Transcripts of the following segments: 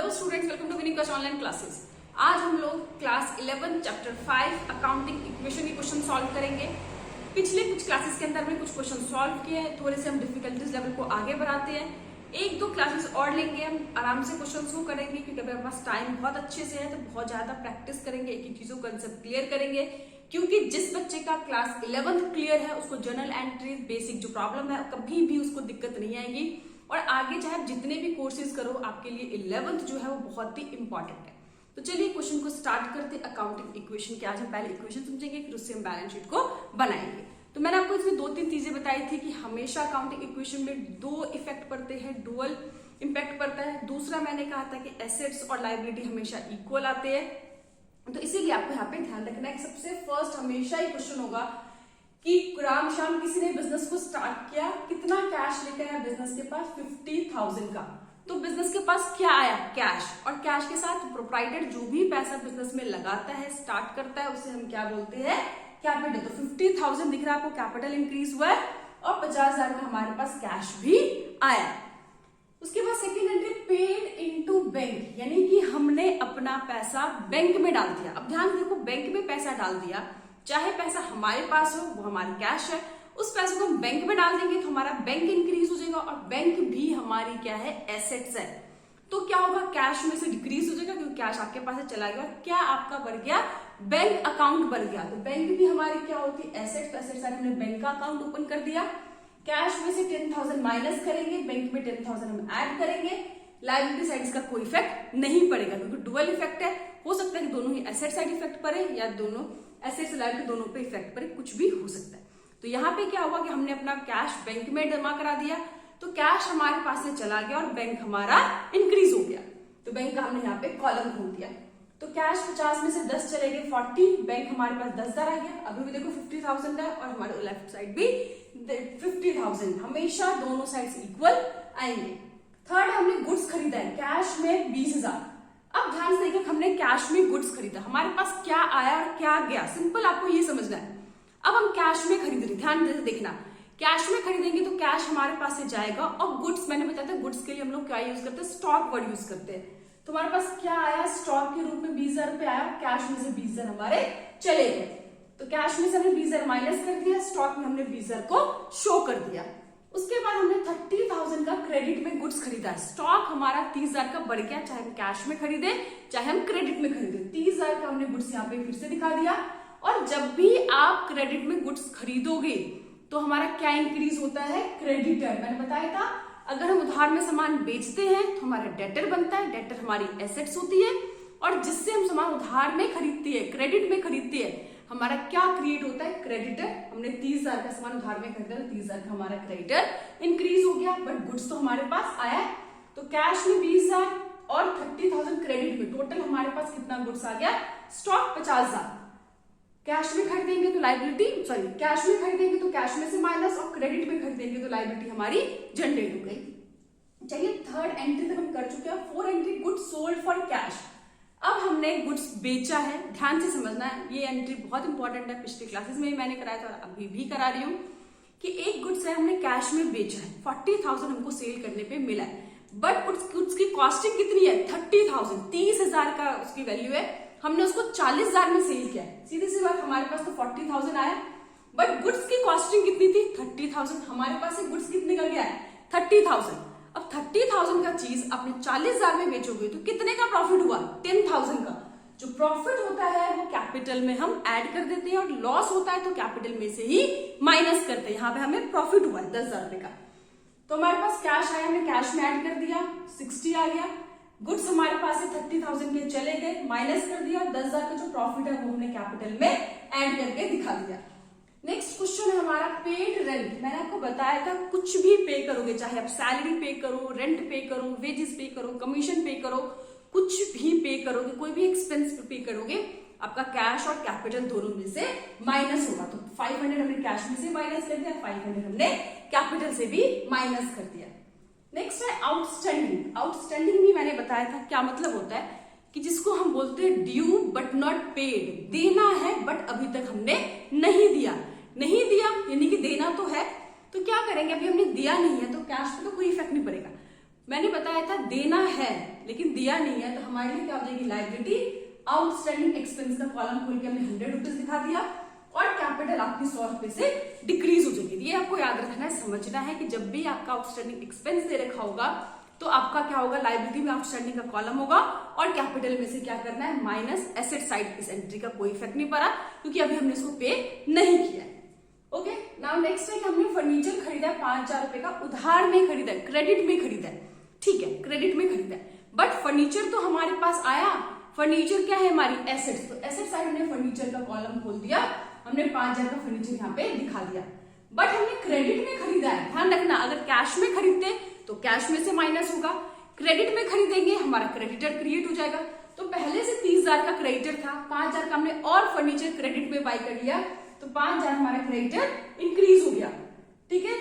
Hello students, welcome to Vinikas online classes. आज हम लोग क्लास 11 चैप्टर 5 अकाउंटिंग इक्वेशन के क्वेश्चन सॉल्व करेंगे। पिछले कुछ क्लासेस के अंदर हमने कुछ क्वेश्चन सॉल्व किए हैं, थोड़े से हम डिफिकल्टीज लेवल को आगे बढ़ाते हैं। एक दो क्लासेस और लेंगे, हम आराम से क्वेश्चन को करेंगे क्योंकि अगर हमारे पास टाइम बहुत अच्छे से है तो बहुत ज्यादा प्रैक्टिस करेंगे, एक एक चीजों कंसेप्ट क्लियर करेंगे। क्योंकि जिस बच्चे का क्लास 11th क्लियर है उसको जर्नल एंट्रीज बेसिक जो प्रॉब्लम है कभी भी उसको दिक्कत नहीं आएगी और आगे चाहे आप जितने भी कोर्सेज करो आपके लिए 11th जो है वो बहुत ही इंपॉर्टेंट है। तो चलिए क्वेश्चन को स्टार्ट करते अकाउंटिंग इक्वेशन के। आज हम पहले इक्वेशन समझेंगे, फिर उससे हम बैलेंस शीट को बनाएंगे। तो मैंने आपको इसमें दो तीन चीजें बताई थी कि हमेशा अकाउंटिंग इक्वेशन में दो इफेक्ट पड़ते हैं, डुअल इंपैक्ट पड़ता है। दूसरा मैंने कहा था कि एसेट्स और लायबिलिटी हमेशा इक्वल आते हैं। तो इसीलिए आपको यहाँ पे ध्यान रखना है कि सबसे फर्स्ट हमेशा ही क्वेश्चन होगा कि राम शाम किसी ने बिजनेस को स्टार्ट किया, कितना कैश लेकर आया बिजनेस के पास 50,000 का। तो बिजनेस के पास क्या आया? कैश। और कैश के साथ प्रोप्राइटर जो भी पैसा बिजनेस में लगाता है, स्टार्ट करता है, उसे हम क्या बोलते हैं? कैपिटल। तो 50,000 दिख रहा है आपको, कैपिटल इंक्रीज हुआ है और 50,000 का हमारे पास कैश भी आया। उसके बाद second entry paid into bank, यानी कि हमने अपना पैसा बैंक में डाल दिया। अब ध्यान देखो, बैंक में पैसा डाल दिया, चाहे पैसा हमारे पास हो वो हमारी कैश है, उस पैसे को हम बैंक में डाल देंगे तो हमारा बैंक इंक्रीज हो जाएगा और बैंक भी हमारी क्या है? एसेट्स है। तो क्या होगा? कैश में से डिक्रीज हो जाएगा क्योंकि कैश आपके पास से चला गया। क्या आपका बढ़ गया? बैंक अकाउंट बढ़ गया। तो बैंक भी हमारी क्या होती है? एसेट्स। एसेट्स हमने बैंक का अकाउंट ओपन कर दिया। कैश में से 10,000 माइनस करेंगे, बैंक में 10,000 हम ऐड करेंगे। लायबिलिटी साइड का कोई इफेक्ट नहीं पड़ेगा क्योंकि डुअल इफेक्ट है। हो सकता है कि दोनों ही एसेट साइड इफेक्ट पड़े या दोनों एसेट्स लायबिलिटी दोनों पे इफेक्ट पड़े, कुछ भी हो सकता है। तो यहाँ पे क्या हुआ कि हमने अपना कैश बैंक में जमा करा दिया, तो कैश हमारे पास से चला गया और बैंक हमारा इंक्रीज हो गया। तो बैंक का हमने यहाँ पे कॉलम खोल दिया। तो कैश 50 में से 10 चले गए 40, बैंक हमारे पास 10,000 आ गया। अभी भी देखो 50,000 है और हमारे लेफ्ट साइड भी 50,000। हमेशा दोनों साइड इक्वल आएंगे। थर्ड, हमने गुड्स खरीदा है कैश में 20,000। अब ध्यान से देखिए, हमने कैश में गुड्स खरीदा, हमारे पास क्या आया और क्या गया, सिंपल आपको ये समझना है। अब हम कैश में खरीद रहे, ध्यान से देखना, कैश में खरीदेंगे तो कैश हमारे पास से जाएगा और गुड्स, मैंने बताया था गुड्स के लिए हम लोग क्या यूज करते हैं? स्टॉक वर्ड यूज करते हैं। तो हमारे पास क्या आया? स्टॉक के रूप में 20,000 रुपए आया, कैश में से 20,000 हमारे चले गए। तो कैश में से हमने 20,000 माइनस कर दिया, स्टॉक में हमने 20,000 को शो कर दिया। उसके बाद हमने 30,000 का क्रेडिट में गुड्स खरीदा। स्टॉक हमारा 30,000 का बढ़ गया, चाहे हम कैश में खरीदे चाहे हम क्रेडिट में खरीदे। 30,000 का हमने गुड्स यहाँ पे फिर से दिखा दिया। और जब भी आप क्रेडिट में गुड्स खरीदोगे तो हमारा क्या इंक्रीज होता है? क्रेडिटर। मैंने बताया था अगर हम उधार में सामान बेचते हैं तो हमारा डेटर बनता है, डेटर हमारी एसेट्स होती है और जिससे हम सामान उधार में खरीदती है, क्रेडिट में खरीदती है, हमारा क्या क्रिएट होता है? क्रेडिटर। हमने 30,000 का सामान उधार में खरीदा तो 30,000 का हमारा क्रेडिटर इंक्रीज हो गया, बट गुड्स तो हमारे पास आया। तो कैश में 20,000 और 30,000 क्रेडिट में, टोटल हमारे पास कितना गुड्स आ गया? स्टॉक 50,000। कैश में खरीदेंगे तो लायबिलिटी, सॉरी कैश में खरीदेंगे तो कैश में से माइनस और क्रेडिट में खरीदेंगे तो लायबिलिटी हमारी जनरेट हो गई। चलिए थर्ड एंट्री तक हम कर चुके हैं। Fourth entry goods sold for cash. अब हमने गुड्स बेचा है, ध्यान से समझना है, ये एंट्री बहुत इंपॉर्टेंट है। पिछले क्लासेस में मैंने कराया था और अभी भी करा रही हूँ कि एक गुड्स है हमने कैश में बेचा है, 40,000 हमको सेल करने पे मिला है, बट गुड्स की कॉस्टिंग कितनी है? 30,000, 30,000 का उसकी वैल्यू है। हमने उसको 40,000 में सेल किया है। सीधी सी बात, हमारे पास तो 40,000 आया, बट गुड्स की कॉस्टिंग कितनी थी? 30,000। हमारे पास से गुड्स कितने का गया है? 30,000। अब 30,000 का चीज आपने 40,000 में बेचोगे तो कितने का प्रॉफिट हुआ? 10,000 का। जो प्रॉफिट होता है वो कैपिटल में हम ऐड कर देते हैं और लॉस होता है तो कैपिटल में से ही माइनस करते हैं। यहाँ पे हमें प्रॉफिट हुआ है 10,000 रुपए का। तो हमारे पास कैश आया, हमने कैश में ऐड कर दिया, 60 आ गया। गुड्स हमारे पास से 30,000 के चले गए, माइनस कर दिया, 10,000 का जो प्रॉफिट है वो हमने कैपिटल में ऐड करके दिखा दिया। नेक्स्ट क्वेश्चन है हमारा पेड रेंट। मैंने आपको बताया था कुछ भी पे करोगे, चाहे आप सैलरी पे करो, रेंट पे करो, वेजेस पे करो, कमीशन पे करो, कुछ भी पे करोगे, कोई भी एक्सपेंस पे करोगे, आपका कैश और कैपिटल दोनों में से माइनस होगा। तो 500 हमने कैश में से माइनस कर दिया, 500 हमने कैपिटल से भी माइनस कर दिया। नेक्स्ट है आउटस्टैंडिंग। आउटस्टैंडिंग भी मैंने बताया था क्या मतलब होता है कि जिसको हम बोलते हैं ड्यू बट नॉट पेड। देना है बट अभी तक हमने नहीं दिया। नहीं दिया यानी कि देना तो है, तो क्या करेंगे? अभी हमने दिया नहीं है तो कैश पे तो कोई इफेक्ट नहीं पड़ेगा। मैंने बताया था देना है लेकिन दिया नहीं है, तो हमारे लिए क्या हो जाएगी लायबिलिटी। आउटस्टैंडिंग एक्सपेंस का कॉलम खोल के हमने 100 रुपीज दिखा दिया और कैपिटल आपकी 100 रुपए से डिक्रीज हो जाएगी। ये आपको याद रखना है, समझना है कि जब भी आपका आउटस्टैंडिंग एक्सपेंस दे रखा होगा तो आपका क्या होगा, लायबिलिटी में आउटस्टैंडिंग का कॉलम होगा और कैपिटल में से क्या करना है माइनस एसेट साइड। इस एंट्री का कोई इफेक्ट नहीं पड़ा क्योंकि अभी हमने इसको पे नहीं किया है। ओके, नाउ नेक्स्ट है कि हमने फर्नीचर खरीदा है 5000 रुपए का, उधार में खरीदा है, क्रेडिट में खरीदा है, ठीक है क्रेडिट में खरीदा है, बट फर्नीचर तो हमारे पास आया। फर्नीचर क्या है हमारी एसेट्स, तो एसेट साइड हमने फर्नीचर का कॉलम खोल दिया, हमने 5000 का फर्नीचर यहाँ पे दिखा दिया, बट हमने क्रेडिट में खरीदा है। ध्यान रखना, अगर कैश में खरीदते तो कैश में से माइनस होगा, क्रेडिट में खरीदेंगे हमारा क्रेडिटर क्रिएट हो जाएगा। तो पहले से 30,000 का क्रेडिटर था, 5,000 का हमने और फर्नीचर क्रेडिट में बाय कर लिया, तो 5,000 हमारा क्रेडिटर इंक्रीज हो गया, ठीक है।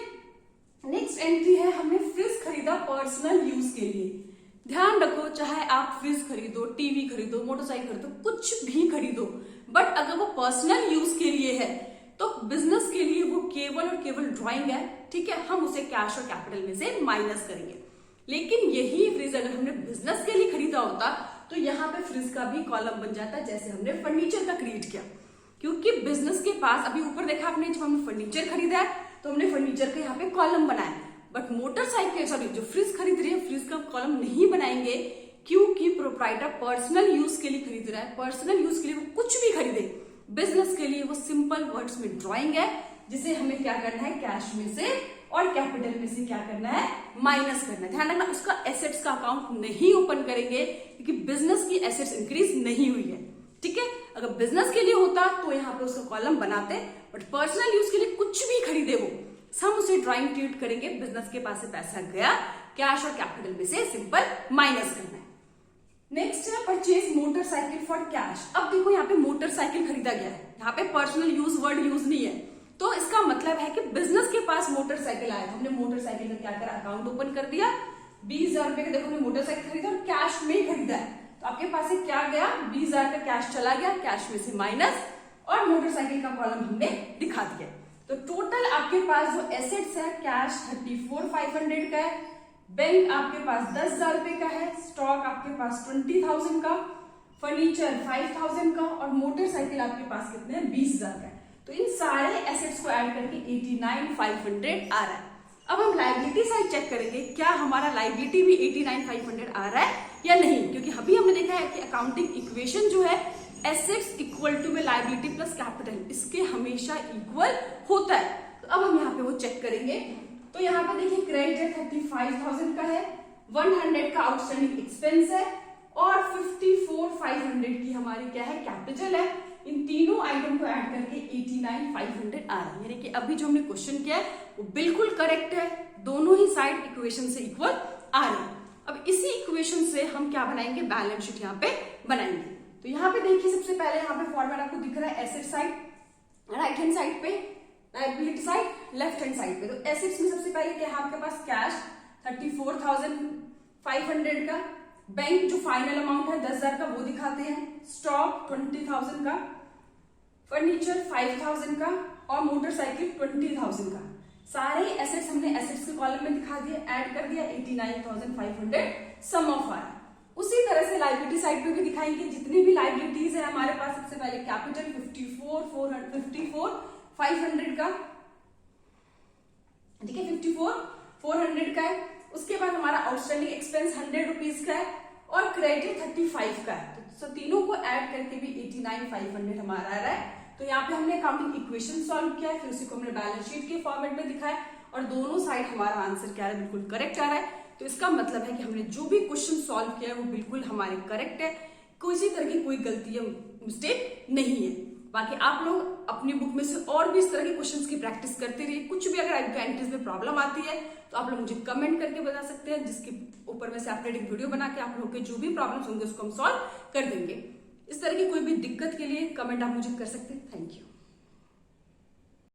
नेक्स्ट एंट्री है हमने फ्रिज खरीदा पर्सनल यूज के लिए। ध्यान रखो, चाहे आप फ्रिज खरीदो, टीवी खरीदो, मोटरसाइकिल खरीदो, कुछ भी खरीदो, बट अगर वो पर्सनल यूज के लिए है तो बिजनेस के लिए वो केवल और केवल ड्राइंग है, ठीक है। हम उसे कैश और कैपिटल में से माइनस करेंगे। लेकिन यही फ्रिज अगर हमने बिजनेस के लिए खरीदा होता तो यहाँ पे फ्रिज का भी कॉलम बन जाता जैसे हमने फर्नीचर का क्रिएट किया, क्योंकि बिजनेस के पास अभी ऊपर देखा आपने, जब हमने फर्नीचर खरीदा है तो हमने फर्नीचर के यहाँ पे कॉलम बनाया, बट मोटरसाइकिल सॉरी जो फ्रिज खरीद रही है फ्रिज का कॉलम नहीं बनाएंगे क्योंकि प्रोप्राइटर पर्सनल यूज के लिए खरीद रहा है। पर्सनल यूज के लिए वो कुछ भी खरीदे, बिजनेस के लिए वो सिंपल वर्ड्स में ड्राइंग है जिसे हमें क्या करना है कैश में से और कैपिटल में से क्या करना है माइनस करना है। ध्यान रखना, उसका एसेट्स का अकाउंट नहीं ओपन करेंगे क्योंकि बिजनेस की एसेट्स इंक्रीज नहीं हुई है, ठीक है। अगर बिजनेस के लिए होता तो यहाँ पे उसका कॉलम बनाते, बट पर्सनल यूज के लिए कुछ भी खरीदे वो हम उसे ड्राइंग ट्रीट करेंगे। बिजनेस के पास से पैसा गया, कैश और कैपिटल में से सिंपल माइनस करना है। नेक्स्ट है परचेज मोटरसाइकिल फॉर कैश। अब देखो यहाँ पे मोटरसाइकिल खरीदा गया है, यहाँ पे पर्सनल यूज वर्ड यूज नहीं है, तो इसका मतलब है कि बिजनेस के पास मोटरसाइकिल आया, हमने मोटरसाइकिल का क्या करा अकाउंट ओपन कर दिया, 20,000 रुपए का देखो हमने मोटरसाइकिल खरीदा और कैश में ही खरीदा है, तो आपके पास से क्या गया 20,000 का कैश चला गया, कैश में से माइनस और मोटरसाइकिल का कॉलम हमने दिखा दिया। तो टोटल आपके पास जो एसेट्स है कैश 34,500 का है, बैंक आपके पास 10,000 रुपए का है, स्टॉक आपके पास 20,000 का, फर्नीचर 5,000 का और मोटरसाइकिल आपके पास कितने 20,000 का है। तो इन सारे एसेट्स को ऐड करके 89,500 आ रहा है। अब हम लायबिलिटी साइड चेक करेंगे, क्या हमारा लायबिलिटी भी 89,500 आ रहा है या नहीं, क्योंकि अभी हमने देखा है कि अकाउंटिंग इक्वेशन जो है एसेट्स इक्वल टू में लायबिलिटी प्लस कैपिटल, इसके हमेशा इक्वल होता है। तो अब हम यहाँ पे वो चेक करेंगे। तो यहाँ पे देखिए क्रेडिट 35,000 का है, 100 का आउटस्टैंडिंग एक्सपेंस है और 54,500 की हमारी क्या है कैपिटल है। इन तीनों आइटम को ऐड करके 89,500 आ रहा है, यानी कि अभी जो हमने क्वेश्चन किया है वो बिल्कुल करेक्ट है, दोनों ही साइड इक्वेशन से इक्वल आ रहे हैं। अब इसी इक्वेशन से हम क्या बनाएंगे बैलेंस शीट यहाँ पे बनाएंगे। तो यहाँ पे देखिए सबसे पहले यहाँ पे फॉर्मेट आपको दिख रहा है asset side right hand side पे, liability side left hand side पे। तो एसेट्स में सबसे पहले क्या है आपके पास कैश 34,500 का, बैंक जो फाइनल अमाउंट है 10,000 का वो दिखाते हैं, स्टॉक 20,000 का, फर्नीचर 5,000 का और मोटरसाइकिल 20,000 का। सारे एसेट्स हमने एसेट्स के कॉलम में दिखा दिए, ऐड कर दिया 89,500 सम ऑफ आर। उसी तरह से लायबिलिटी साइड पे भी दिखाएंगे, जितनी भी लायबिलिटीज है हमारे पास सबसे पहले कैपिटल 54,500 का, ठीक है 54,400 का है। उसके बाद हमारा आउटस्टैंडिंग एक्सपेंस 100 रुपीज का है और क्रेडिट 35 का है। तो तीनों को ऐड करके भी 89,500 हमारा आ रहा है। तो यहाँ पे हमने अकाउंटिंग इक्वेशन सॉल्व किया है, फिर उसी को हमने बैलेंस शीट के फॉर्मेट में दिखाया और दोनों साइड हमारा आंसर क्या है बिल्कुल करेक्ट आ रहा है। तो इसका मतलब है कि हमने जो भी क्वेश्चन सॉल्व किया है वो बिल्कुल हमारे करेक्ट है, किसी तरह की कोई गलती या मिस्टेक नहीं है। बाकी आप लोग अपनी बुक में से और भी इस तरह के क्वेश्चंस की प्रैक्टिस करते रहिए। कुछ भी अगर आपको एंट्रीज में प्रॉब्लम आती है तो आप लोग मुझे कमेंट करके बता सकते हैं, जिसके ऊपर में सेपरेट एक वीडियो बना के आप लोगों के जो भी प्रॉब्लम्स होंगे उसको हम सॉल्व कर देंगे। इस तरह की कोई भी दिक्कत के लिए कमेंट आप मुझे कर सकते हैं। Thank you.